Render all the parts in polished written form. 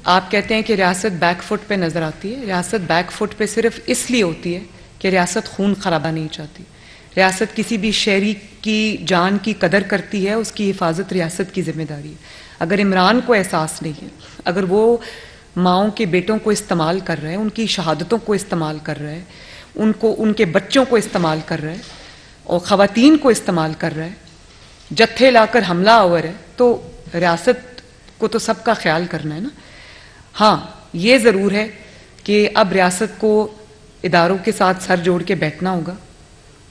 आप कहते हैं कि रियासत बैकफुट पे नज़र आती है। रियासत बैकफुट पे सिर्फ इसलिए होती है कि रियासत खून खराबा नहीं चाहती। रियासत किसी भी शहरी की जान की कदर करती है, उसकी हिफाजत रियासत की जिम्मेदारी है। अगर इमरान को एहसास नहीं है, अगर वो माओं के बेटों को इस्तेमाल कर रहा है, उनकी शहादतों को इस्तेमाल कर रहा है, उनको उनके बच्चों को इस्तेमाल कर रहा है और ख़वातीन को इस्तेमाल कर रहा है, जत्थे लाकर हमला आवर है, तो रियासत को तो सबका ख्याल करना है ना। हाँ, ये ज़रूर है कि अब रियासत को इदारों के साथ सर जोड़ के बैठना होगा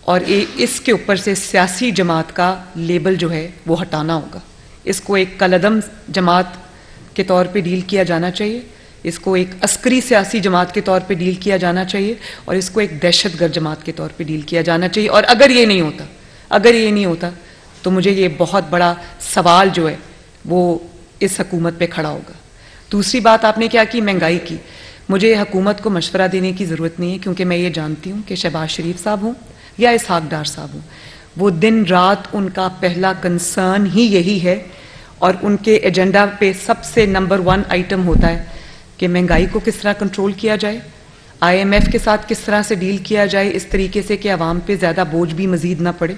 और इसके ऊपर से सियासी जमात का लेबल जो है वो हटाना होगा। इसको एक कलअदम जमात के तौर पे डील किया जाना चाहिए, इसको एक अस्करी सियासी जमात के तौर पे डील किया जाना चाहिए और इसको एक दहशतगर्द जमात के तौर पे डील किया जाना चाहिए। और अगर ये नहीं होता तो मुझे ये बहुत बड़ा सवाल जो है वो इस हुकूमत पे खड़ा होगा। दूसरी बात आपने क्या की, महंगाई की। मुझे हुकूमत को मशवरा देने की ज़रूरत नहीं है, क्योंकि मैं ये जानती हूँ कि शहबाज शरीफ साहब हों या इसहाक डार साहब हों, वो दिन रात उनका पहला कंसर्न ही यही है और उनके एजेंडा पे सबसे नंबर 1 आइटम होता है कि महंगाई को किस तरह कंट्रोल किया जाए, IMF के साथ किस तरह से डील किया जाए इस तरीके से कि आवाम पे ज़्यादा बोझ भी मज़ीद ना पड़े।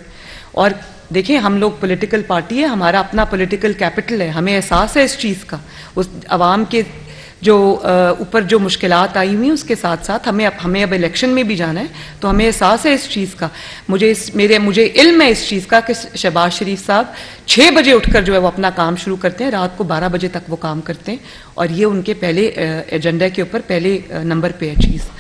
और देखिए, हम लोग पॉलिटिकल पार्टी है, हमारा अपना पॉलिटिकल कैपिटल है, हमें एहसास है इस चीज़ का। उस आवाम के जो ऊपर जो मुश्किलात आई हुई उसके साथ साथ हमें अब इलेक्शन में भी जाना है, तो हमें एहसास है इस चीज़ का। मुझे इल्म है इस चीज़ का कि शहबाज शरीफ साहब 6 बजे उठकर जो है वो अपना काम शुरू करते हैं, रात को 12 बजे तक वो काम करते हैं और ये उनके पहले एजेंडा के ऊपर पहले नंबर पे है चीज़।